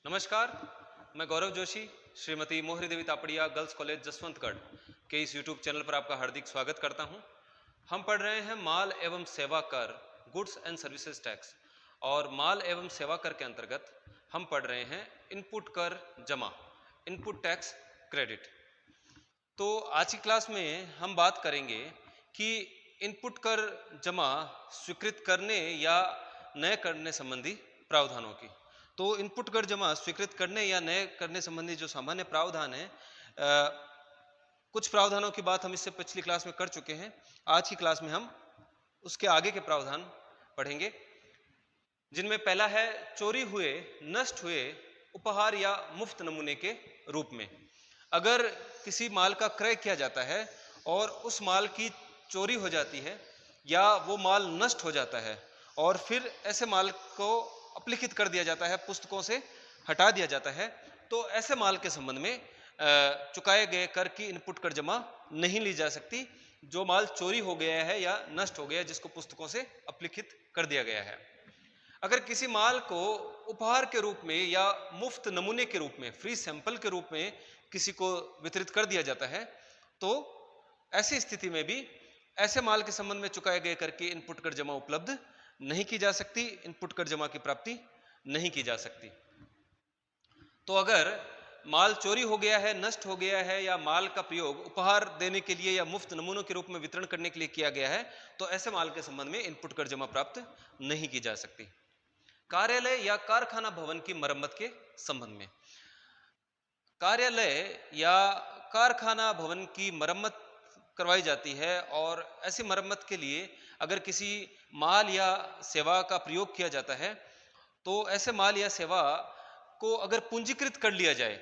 नमस्कार, मैं गौरव जोशी, श्रीमती मोहरी देवी तापड़िया गर्ल्स कॉलेज जसवंतगढ़ के इस यूट्यूब चैनल पर आपका हार्दिक स्वागत करता हूं। हम पढ़ रहे हैं माल एवं सेवा कर, गुड्स एंड सर्विसेज टैक्स, और माल एवं सेवा कर के अंतर्गत हम पढ़ रहे हैं इनपुट कर जमा, इनपुट टैक्स क्रेडिट। तो आज की क्लास में हम बात करेंगे कि इनपुट कर जमा स्वीकृत करने या नए करने संबंधी प्रावधानों की। तो इनपुट कर जमा स्वीकृत करने या नए करने संबंधी जो सामान्य प्रावधान है, कुछ प्रावधानों की बात हम इससे पिछली क्लास में कर चुके हैं। आज की क्लास में हम उसके आगे के प्रावधान पढ़ेंगे, जिनमें पहला है चोरी हुए, नष्ट हुए उपहार या मुफ्त नमूने के रूप में। अगर किसी माल का क्रय किया जाता है और उस माल की चोरी हो जाती है या वो माल नष्ट हो जाता है और फिर ऐसे माल को अपलिखित कर दिया जाता है, पुस्तकों से हटा दिया जाता है, तो ऐसे माल के संबंध में चुकाए गए कर की इनपुट कर जमा नहीं ली जा सकती, जो माल चोरी हो गया है या नष्ट हो गया है, जिसको पुस्तकों से अपलिखित कर दिया गया है। अगर किसी माल को उपहार के रूप में या मुफ्त नमूने के रूप में, फ्री सैंपल के रूप में किसी को वितरित कर दिया जाता है, तो ऐसी स्थिति में भी ऐसे माल के संबंध में चुकाए गए कर की इनपुट कर जमा उपलब्ध नहीं की जा सकती, इनपुट कर जमा की प्राप्ति नहीं की जा सकती। तो अगर माल चोरी हो गया है, नष्ट हो गया है, या माल का प्रयोग उपहार देने के लिए या मुफ्त नमूनों के रूप में वितरण करने के लिए किया गया है, तो ऐसे माल के संबंध में इनपुट कर जमा प्राप्त नहीं की जा सकती। कार्यालय या कारखाना भवन की मरम्मत के संबंध में, कार्यालय या कारखाना भवन की मरम्मत करवाई जाती है, और ऐसी मरम्मत के लिए अगर किसी माल या सेवा का प्रयोग किया जाता है, तो ऐसे माल या सेवा को अगर पूंजीकृत कर लिया जाए,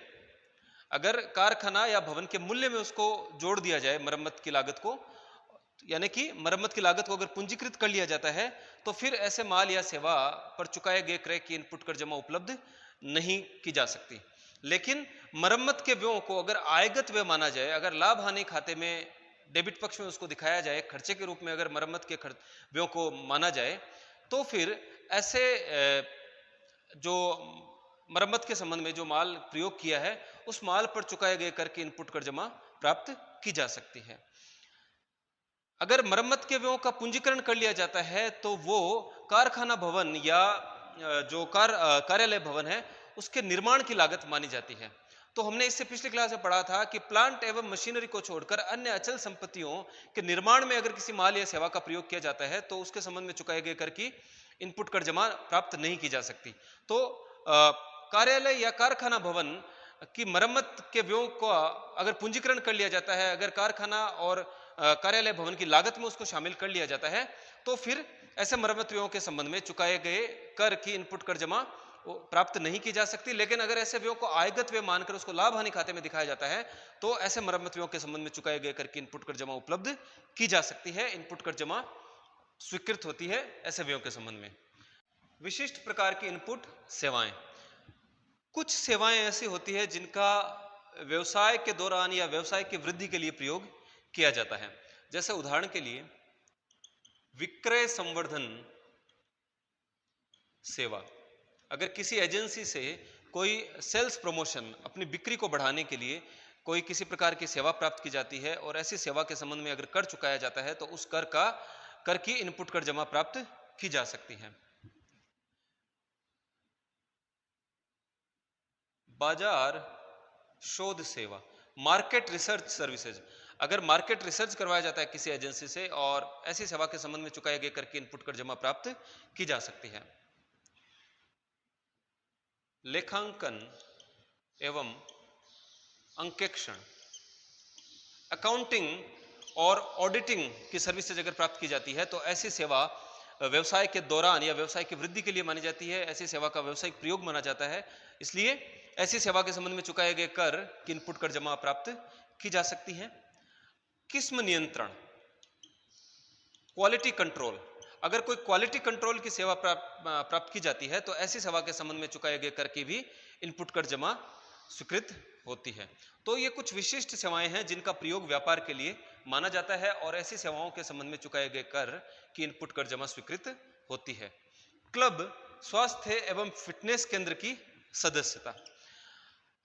अगर कारखाना या भवन के मूल्य में उसको जोड़ दिया जाए मरम्मत की लागत को, यानी कि मरम्मत की लागत को अगर पूंजीकृत कर लिया जाता है, तो फिर ऐसे माल या सेवा पर चुकाए गए क्रय की इनपुट कर जमा उपलब्ध नहीं की जा सकती। लेकिन मरम्मत के व्ययों को अगर आयगत व्यय माना जाए, अगर लाभ हानि खाते में डेबिट पक्ष में उसको दिखाया जाए, खर्चे के रूप में अगर मरम्मत के व्ययों को माना जाए, तो फिर ऐसे जो मरम्मत के संबंध में जो माल प्रयोग किया है, उस माल पर चुकाए गए कर की इनपुट कर जमा प्राप्त की जा सकती है। अगर मरम्मत के व्ययों का पूंजीकरण कर लिया जाता है, तो वो कारखाना भवन या जो कार्यालय भवन है, उसके निर्माण की लागत मानी जाती है। तो हमने इससे पिछली क्लास में पढ़ा था कि प्लांट एवं मशीनरी को छोड़कर अन्य अचल संपत्तियों के निर्माण में अगर किसी माल या सेवा का प्रयोग किया जाता है, तो उसके संबंध में चुकाए गए कर की इनपुट कर जमा प्राप्त नहीं की जा सकती। तो कार्यालय या कारखाना भवन की मरम्मत के व्ययों का अगर पूंजीकरण कर लिया जाता है, अगर कारखाना और कार्यालय भवन की लागत में उसको शामिल कर लिया जाता है, तो फिर ऐसे मरम्मत व्ययों के संबंध में चुकाए गए कर की इनपुट कर जमा प्राप्त नहीं की जा सकती। लेकिन अगर ऐसे व्ययों को आयगत व्यय मानकर उसको लाभ हानि खाते में दिखाया जाता है, तो ऐसे मरम्मत व्ययों के संबंध में चुकाए गए कर की इनपुट कर जमा उपलब्ध की जा सकती है, इनपुट कर जमा स्वीकृत होती है ऐसे व्ययों के संबंध में। विशिष्ट प्रकार की इनपुट सेवाएं, कुछ सेवाएं ऐसी होती है जिनका व्यवसाय के दौरान या व्यवसाय की वृद्धि के लिए प्रयोग किया जाता है। जैसे उदाहरण के लिए विक्रय संवर्धन सेवा। अगर किसी एजेंसी से कोई सेल्स प्रमोशन, अपनी बिक्री को बढ़ाने के लिए कोई किसी प्रकार की सेवा प्राप्त की जाती है, और ऐसी सेवा के संबंध में अगर कर चुकाया जाता है, तो उस कर की इनपुट कर जमा प्राप्त की जा सकती है। बाजार शोध सेवा, मार्केट रिसर्च सर्विसेज। अगर मार्केट रिसर्च करवाया जाता है किसी एजेंसी से, और ऐसी सेवा के संबंध में चुकाए गए कर की इनपुट कर जमा प्राप्त की जा सकती है। लेखांकन एवं अंकेक्षण, अकाउंटिंग और ऑडिटिंग की सर्विसेज अगर प्राप्त की जाती है, तो ऐसी सेवा व्यवसाय के दौरान या व्यवसाय की वृद्धि के लिए मानी जाती है। ऐसी सेवा का व्यावसायिक प्रयोग माना जाता है, इसलिए ऐसी सेवा के संबंध में चुकाए गए कर की इनपुट कर जमा प्राप्त की जा सकती है। किस्म नियंत्रण, क्वालिटी कंट्रोल। अगर कोई क्वालिटी कंट्रोल की सेवा प्राप्त की जाती है, तो ऐसी सेवा के संबंध में चुकाए गए कर की भी इनपुट कर जमा स्वीकृत होती है। तो ये कुछ विशिष्ट सेवाएं हैं जिनका प्रयोग व्यापार के लिए माना जाता है, और ऐसी सेवाओं के संबंध में चुकाए गए कर की इनपुट कर जमा स्वीकृत होती है। क्लब, स्वास्थ्य एवं फिटनेस केंद्र की सदस्यता।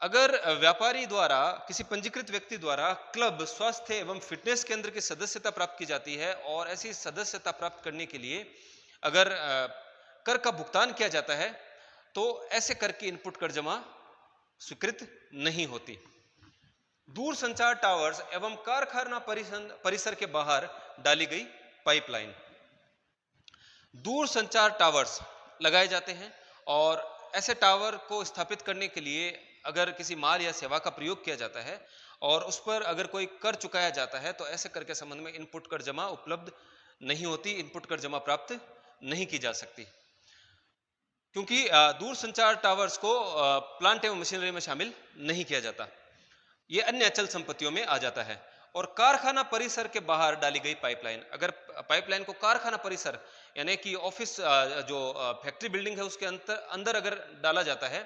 अगर व्यापारी द्वारा, किसी पंजीकृत व्यक्ति द्वारा क्लब, स्वास्थ्य एवं फिटनेस केंद्र की सदस्यता प्राप्त की जाती है और ऐसी सदस्यता प्राप्त करने के लिए अगर कर का भुगतान किया जाता है तो ऐसे कर की इनपुट कर जमा स्वीकृत नहीं होती। दूर संचार टावर्स एवं कारखाना परिसर के बाहर डाली गई पाइपलाइन। दूर संचार टावर्स लगाए जाते हैं और ऐसे टावर को स्थापित करने के लिए अगर किसी माल या सेवा का प्रयोग किया जाता है और उस पर अगर कोई कर चुकाया जाता है तो ऐसे कर के संबंध में इनपुट कर जमा उपलब्ध नहीं होती, इनपुट कर जमा प्राप्त नहीं की जा सकती, क्योंकि दूर संचार टावर्स को प्लांट एवं मशीनरी में शामिल नहीं किया जाता, ये अन्य अचल संपत्तियों में आ जाता है। और कारखाना परिसर के बाहर डाली गई पाइपलाइन, अगर पाइपलाइन को कारखाना परिसर यानी कि ऑफिस जो फैक्ट्री बिल्डिंग है उसके अंदर अगर डाला जाता है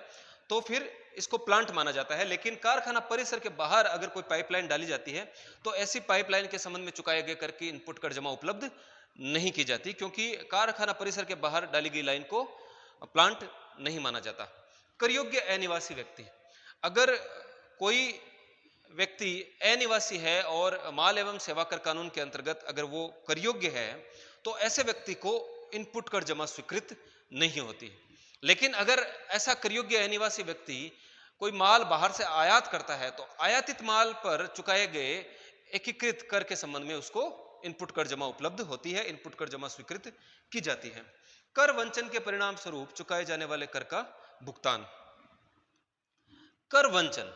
तो फिर इसको प्लांट माना जाता है, लेकिन कारखाना परिसर के बाहर अगर कोई पाइपलाइन डाली जाती है तो ऐसी पाइपलाइन के संबंध में चुकाए गए कर की इनपुट कर जमा उपलब्ध नहीं की जाती, क्योंकि कारखाना परिसर के बाहर डाली गई लाइन को प्लांट नहीं माना जाता। कर योग्य अनिवासी व्यक्ति, अगर कोई व्यक्ति अनिवासी है और माल एवं सेवा कर कानून के अंतर्गत अगर वो कर योग्य है तो ऐसे व्यक्ति को इनपुट कर जमा स्वीकृत नहीं होती। लेकिन अगर ऐसा कर योग्य अनिवासी व्यक्ति कोई माल बाहर से आयात करता है तो आयातित माल पर चुकाए गए एकीकृत कर के संबंध में उसको इनपुट कर जमा उपलब्ध होती है, इनपुट कर जमा स्वीकृत की जाती है। कर वंचन के परिणाम स्वरूप चुकाए जाने वाले कर का भुगतान। कर वंचन,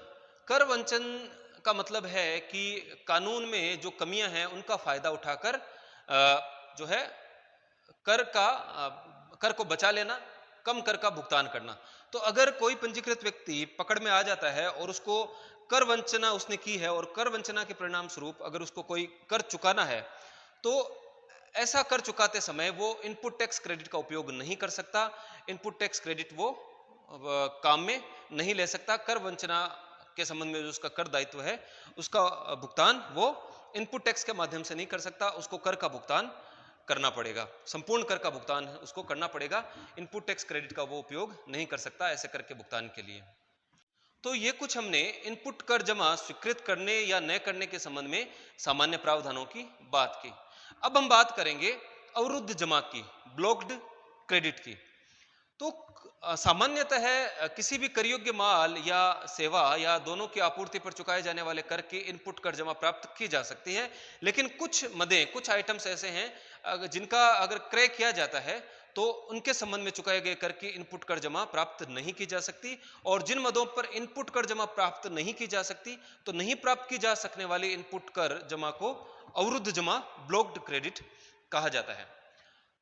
कर वंचन का मतलब है कि कानून में जो कमियां हैं उनका फायदा उठाकर जो है कर को बचा लेना, कम कर का भुगतान करना। तो अगर कोई पंजीकृत व्यक्ति पकड़ में आ जाता है और उसको कर वंचना उसने की है और कर वंचना के परिणाम स्वरूप अगर उसको कोई कर चुकाना है तो ऐसा कर चुकाते समय वो इनपुट टैक्स क्रेडिट का उपयोग नहीं कर सकता, इनपुट टैक्स क्रेडिट वो काम में नहीं ले सकता। कर वंचना के संबंध में जो उसका कर दायित्व है उसका भुगतान वो इनपुट टैक्स के माध्यम से नहीं कर सकता, उसको कर का भुगतान करना पड़ेगा, संपूर्ण कर का भुगतान उसको करना पड़ेगा, इनपुट टैक्स क्रेडिट का वो उपयोग नहीं कर सकता ऐसे कर के भुगतान के लिए। तो ये कुछ हमने इनपुट कर जमा स्वीकृत करने या न करने के संबंध में सामान्य प्रावधानों की बात की। अब हम बात करेंगे अवरुद्ध जमा की, ब्लॉक्ड क्रेडिट की। तो सामान्यतः किसी भी कर योग्य माल या सेवा या दोनों की आपूर्ति पर चुकाए जाने वाले कर की इनपुट कर जमा प्राप्त की जा सकती है, लेकिन कुछ मदें, कुछ आइटम्स ऐसे हैं जिनका अगर क्रय किया जाता है तो उनके संबंध में चुकाए गए कर की इनपुट कर जमा प्राप्त नहीं की जा सकती, और जिन मदों पर इनपुट कर जमा प्राप्त नहीं की जा सकती तो नहीं प्राप्त की जा सकने वाली इनपुट कर जमा को अवरुद्ध जमा, ब्लॉक्ड क्रेडिट कहा जाता है।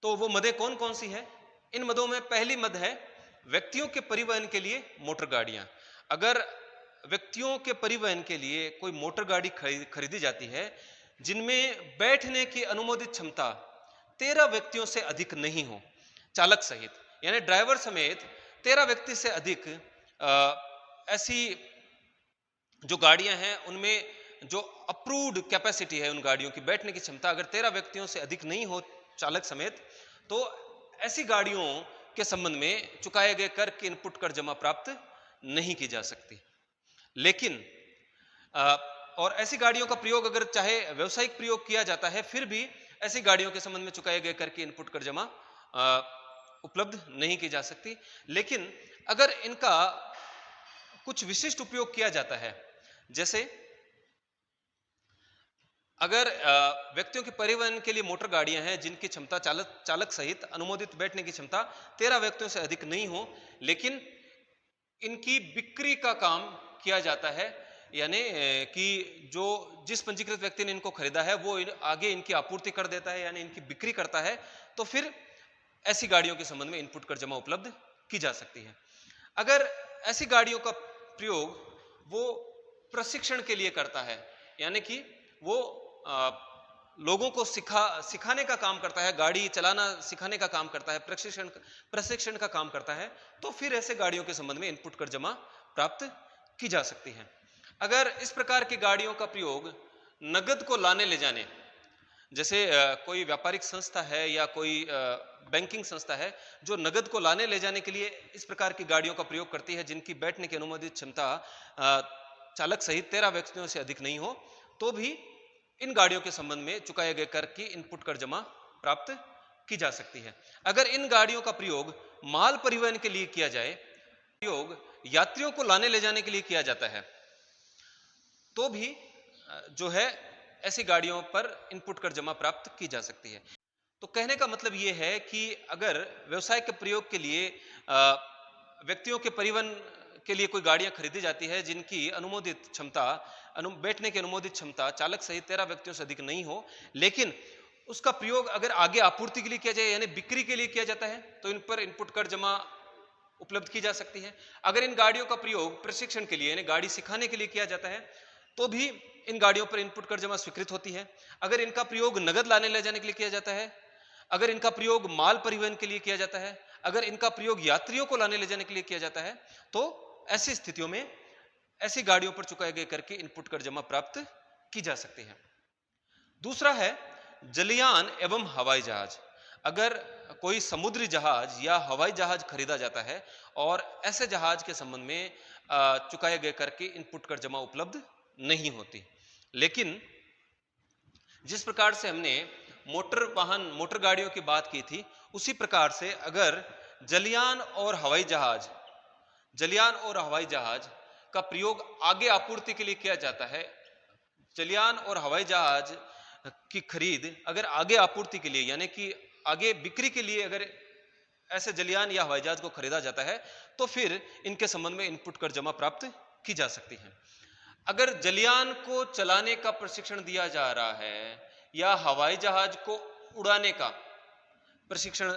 तो वो मदें कौन कौन सी है? इन मदों में पहली मद है व्यक्तियों के परिवहन के लिए मोटर गाड़ियां। अगर व्यक्तियों के परिवहन के लिए कोई मोटर गाड़ी खरीदी जाती है जिनमें बैठने की अनुमोदित क्षमता 13 व्यक्तियों से अधिक नहीं हो, चालक सहित, यानी ड्राइवर समेत 13 व्यक्ति से अधिक ऐसी जो गाड़ियां हैं उनमें जो अप्रूव्ड कैपेसिटी है उन गाड़ियों की बैठने की क्षमता अगर 13 व्यक्तियों से अधिक नहीं हो चालक समेत, तो ऐसी गाड़ियों के संबंध में चुकाए गए कर की इनपुट कर जमा प्राप्त नहीं की जा सकती। लेकिन और ऐसी गाड़ियों का प्रयोग अगर चाहे व्यवसायिक प्रयोग किया जाता है फिर भी ऐसी गाड़ियों के संबंध में चुकाए गए कर की इनपुट कर जमा उपलब्ध नहीं की जा सकती। लेकिन अगर इनका कुछ विशिष्ट उपयोग किया जाता है, जैसे अगर व्यक्तियों के परिवहन के लिए मोटर गाड़ियां हैं जिनकी क्षमता चालक सहित अनुमोदित बैठने की क्षमता 13 व्यक्तियों से अधिक नहीं हो, लेकिन इनकी बिक्री का काम किया जाता है, यानी कि जिस पंजीकृत व्यक्ति ने इनको खरीदा है वो आगे इनकी आपूर्ति कर देता है, यानी इनकी बिक्री करता है, तो फिर ऐसी गाड़ियों के संबंध में इनपुट कर जमा उपलब्ध की जा सकती है। अगर ऐसी गाड़ियों का प्रयोग वो प्रशिक्षण के लिए करता है, यानी कि वो लोगों को सिखाने का काम करता है, गाड़ी चलाना सिखाने का काम करता है, प्रशिक्षण का काम करता है, तो फिर ऐसे गाड़ियों के संबंध में इनपुट कर जमा प्राप्त की जा सकती है। अगर इस प्रकार की गाड़ियों का प्रयोग नगद को लाने ले जाने, जैसे कोई व्यापारिक संस्था है या कोई बैंकिंग संस्था है जो नगद को लाने ले जाने के लिए इस प्रकार की गाड़ियों का प्रयोग करती है जिनकी बैठने की अनुमोदित क्षमता चालक सहित 13 व्यक्तियों से अधिक नहीं हो, तो भी इन गाड़ियों के संबंध में चुकाए गए कर की इनपुट कर जमा प्राप्त की जा सकती है। अगर इन गाड़ियों का प्रयोग माल परिवहन के लिए किया जाए, प्रयोग यात्रियों को लाने ले जाने के लिए किया जाता है, तो भी जो है ऐसी गाड़ियों पर इनपुट कर जमा प्राप्त की जा सकती है। तो कहने का मतलब यह है कि अगर व्यवसाय के प्रयोग के लिए व्यक्तियों के परिवहन के लिए कोई गाड़ियां खरीदी जाती है जिनकी अनुमोदित क्षमता बैठने की अनुमोदित क्षमता चालक सहित 13 व्यक्तियों से अधिक नहीं हो, लेकिन उसका प्रयोग अगर आगे आपूर्ति के लिए किया जाए यानी बिक्री के लिए किया जाता है, तो इन पर इनपुट कर जमा उपलब्ध की जा सकती है। अगर इन गाड़ियों का प्रयोग प्रशिक्षण के लिए यानी गाड़ी सिखाने के लिए किया जाता है, तो भी इन गाड़ियों पर इनपुट कर जमा स्वीकृत होती है। अगर इनका प्रयोग नगद लाने ले जाने के लिए किया जाता है, अगर इनका प्रयोग माल परिवहन के लिए किया जाता है, अगर इनका प्रयोग यात्रियों को लाने ले जाने के लिए किया जाता है, तो ऐसी स्थितियों में ऐसी गाड़ियों पर चुकाए गए कर की इनपुट कर जमा प्राप्त की जा सकती है। दूसरा है जलयान एवं हवाई जहाज। अगर कोई समुद्री जहाज या हवाई जहाज खरीदा जाता है और ऐसे जहाज के संबंध में चुकाए गए कर की इनपुट कर जमा उपलब्ध नहीं होती, लेकिन जिस प्रकार से हमने मोटर वाहन मोटर गाड़ियों की बात की थी, उसी प्रकार से अगर जलयान और हवाई जहाज का प्रयोग आगे आपूर्ति के लिए किया जाता है, जलयान और हवाई जहाज की खरीद अगर आगे आपूर्ति के लिए यानी कि आगे बिक्री के लिए अगर ऐसे जलयान या हवाई जहाज को खरीदा जाता है, तो फिर इनके संबंध में इनपुट कर जमा प्राप्त की जा सकती है। अगर जलयान को चलाने का प्रशिक्षण दिया जा रहा है या हवाई जहाज को उड़ाने का प्रशिक्षण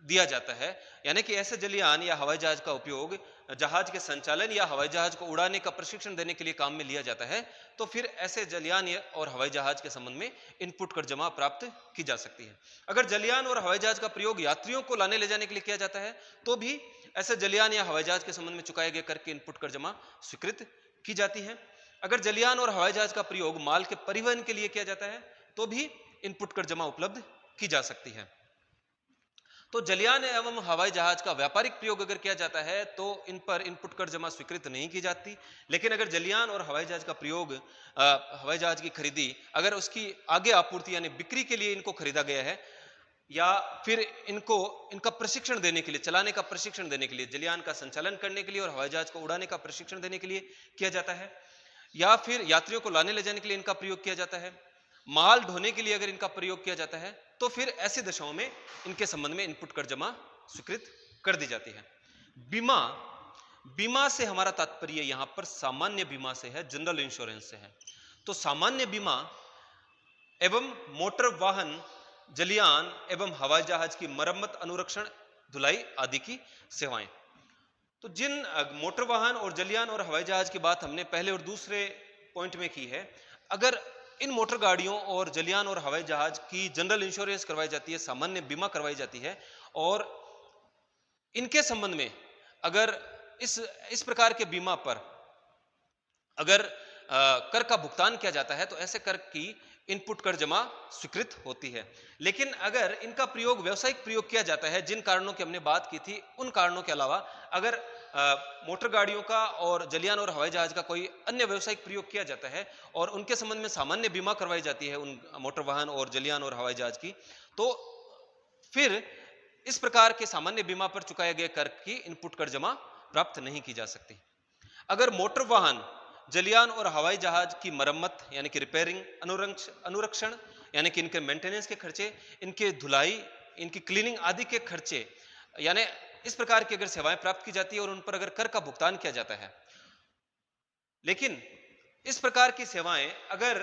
दिया जाता है, यानी कि ऐसे जलयान या हवाई जहाज का उपयोग जहाज के संचालन या हवाई जहाज को उड़ाने का प्रशिक्षण देने के लिए काम में लिया जाता है, तो फिर ऐसे जलयान और हवाई जहाज के संबंध में इनपुट कर जमा प्राप्त की जा सकती है। अगर जलयान और हवाई जहाज का प्रयोग यात्रियों को लाने ले जाने के लिए किया जाता है, तो भी ऐसे जलयान या हवाई जहाज के संबंध में चुकाए गए कर की इनपुट कर जमा स्वीकृत की जाती है। अगर जलयान और हवाई जहाज का प्रयोग माल के परिवहन के लिए किया जाता है, तो भी इनपुट कर जमा उपलब्ध की जा सकती है। तो जलयान एवं हवाई जहाज का व्यापारिक प्रयोग अगर किया जाता है तो इन पर इनपुट कर जमा स्वीकृत नहीं की जाती, लेकिन अगर जलयान और हवाई जहाज का प्रयोग हवाई जहाज की खरीदी अगर उसकी आगे आपूर्ति यानी बिक्री के लिए इनको खरीदा गया है या फिर इनका प्रशिक्षण देने के लिए, चलाने का प्रशिक्षण देने के लिए, जलयान का संचालन करने के लिए और हवाई जहाज को उड़ाने का प्रशिक्षण देने के लिए किया जाता है, या फिर यात्रियों को लाने ले जाने के लिए इनका प्रयोग किया जाता है, माल ढोने के लिए अगर इनका प्रयोग किया जाता है, तो फिर ऐसी दशाओं में इनके संबंध में इनपुट कर जमा स्वीकृत कर दी जाती है। बीमा से हमारा तात्पर्य यहां पर सामान्य बीमा से है, जनरल इंश्योरेंस से है। तो सामान्य बीमा एवं मोटर वाहन, जलयान एवं हवाई जहाज की मरम्मत, अनुरक्षण, धुलाई आदि की सेवाएं। तो जिन मोटर वाहन और जलयान और हवाई जहाज की बात हमने पहले और दूसरे पॉइंट में की है, अगर इन मोटर गाड़ियों और जलयान और हवाई जहाज की जनरल इंश्योरेंस करवाई जाती है, सामान्य बीमा करवाई जाती है, और इनके संबंध में अगर इस प्रकार के बीमा पर अगर कर का भुगतान किया जाता है, तो ऐसे कर की इनपुट कर जमा स्वीकृत होती है। लेकिन अगर इनका प्रयोग व्यावसायिक प्रयोग किया जाता है, जिन कारणों की हमने बात की थी, उन कारणों के अलावा अगर मोटर गाड़ियों का और जलयान और हवाई जहाज का कोई अन्य व्यावसायिक प्रयोग किया जाता है और उनके संबंध में सामान्य बीमा करवाई जाती है उन मोटर वाहन और जलयान और हवाई जहाज की, तो फिर इस प्रकार के सामान्य बीमा पर चुकाए गए कर की इनपुट कर जमा प्राप्त नहीं की जा सकती। अगर मोटर वाहन, जलयान और हवाई जहाज की मरम्मत यानी कि रिपेयरिंग, अनुरक्षण यानी कि इनके मेंटेनेंस के खर्चे, इनके धुलाई, इनकी क्लीनिंग आदि के खर्चे, यानी इस प्रकार की अगर सेवाएं प्राप्त की जाती है और उन पर अगर कर का भुगतान किया जाता है, लेकिन इस प्रकार की सेवाएं अगर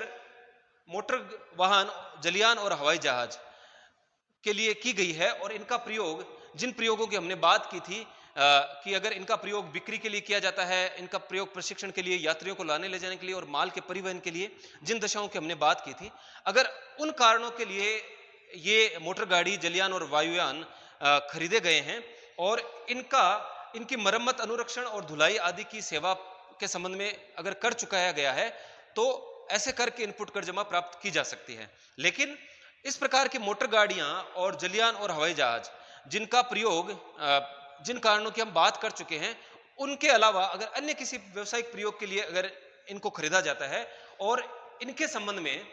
मोटर वाहन, जलयान और हवाई जहाज के लिए की गई है और इनका प्रयोग, जिन प्रयोगों की हमने बात की थी कि अगर इनका प्रयोग बिक्री के लिए किया जाता है, इनका प्रयोग प्रशिक्षण के लिए, यात्रियों को लाने ले जाने के लिए और माल के परिवहन के लिए, जिन दशाओं की हमने बात की थी, अगर उन कारणों के लिए ये मोटर गाड़ी, जलयान और वायुयान खरीदे गए हैं और इनकी मरम्मत, अनुरक्षण और धुलाई आदि की सेवा के संबंध में अगर कर चुकाया गया है, तो ऐसे कर के इनपुट कर जमा प्राप्त की जा सकती है। लेकिन इस प्रकार की मोटर गाड़ियां और जलयान और हवाई जहाज जिनका प्रयोग जिन कारणों की हम बात कर चुके हैं, उनके अलावा अगर अन्य किसी व्यवसायिक प्रयोग के लिए अगर इनको खरीदा जाता है और इनके संबंध में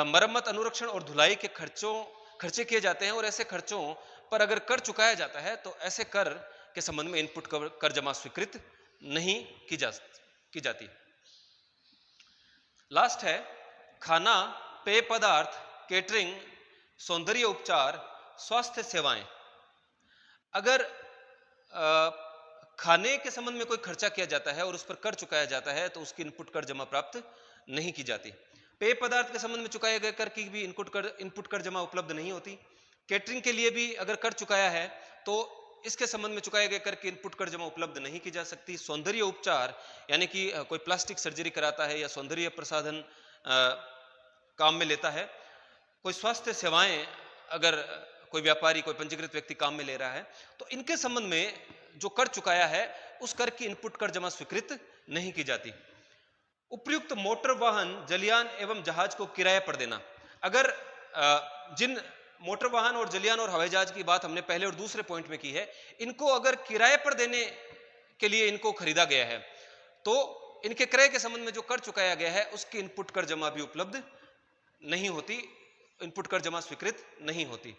मरम्मत, अनुरक्षण और धुलाई के खर्चे किए जाते हैं और ऐसे खर्चों पर अगर कर चुकाया जाता है तो ऐसे कर के संबंध में इनपुट कर जमा स्वीकृत नहीं की जाती। लास्ट है खाना, पेय पदार्थ, केटरिंग, सौंदर्य उपचार, स्वास्थ्य सेवाएं। अगर खाने के संबंध में कोई खर्चा किया जाता है और उस पर कर चुकाया जाता है तो उसकी इनपुट कर जमा प्राप्त नहीं की जाती। पेय पदार्थ के संबंध में चुकाए गए कर की भी इनपुट कर जमा उपलब्ध नहीं होती। केटरिंग के लिए भी अगर कर चुकाया है तो इसके संबंध में चुकाए गए कर की इनपुट कर जमा उपलब्ध नहीं की जा सकती। सौंदर्य उपचार यानी कि कोई प्लास्टिक सर्जरी कराता है या सौंदर्य प्रसाधन काम में लेता है। कोई स्वास्थ्य सेवाएं अगर कोई व्यापारी, कोई पंजीकृत व्यक्ति काम में ले रहा है तो इनके संबंध में जो कर चुकाया है उस कर की इनपुट कर जमा स्वीकृत नहीं की जाती। उपयुक्त मोटर वाहन, जलयान एवं जहाज को किराए पर देना। अगर जिन मोटर वाहन और जलयान और हवाई जहाज की बात हमने पहले और दूसरे पॉइंट में की है, इनको अगर किराए पर देने के लिए इनको खरीदा गया है तो इनके क्रय के संबंध में जो कर चुकाया गया है उसकी इनपुट कर जमा भी उपलब्ध नहीं होती, इनपुट कर जमा स्वीकृत नहीं होती।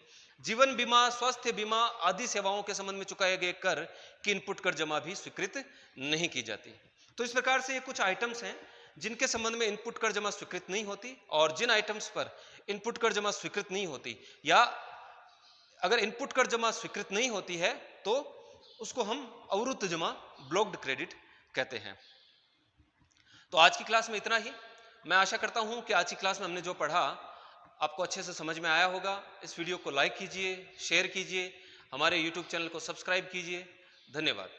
जीवन बीमा, स्वास्थ्य बीमा आदि सेवाओं के संबंध में चुकाए गए कर की इनपुट कर जमा भी स्वीकृत नहीं की जाती। तो इस प्रकार से ये कुछ आइटम्स हैं जिनके संबंध में इनपुट कर जमा स्वीकृत नहीं होती, और जिन आइटम्स पर इनपुट कर जमा स्वीकृत नहीं होती या अगर इनपुट कर जमा स्वीकृत नहीं होती है तो उसको हम अवरुद्ध जमा, ब्लॉक्ड क्रेडिट कहते हैं। तो आज की क्लास में इतना ही। मैं आशा करता हूं कि आज की क्लास में हमने जो पढ़ा आपको अच्छे से समझ में आया होगा। इस वीडियो को लाइक कीजिए, शेयर कीजिए, हमारे YouTube चैनल को सब्सक्राइब कीजिए। धन्यवाद।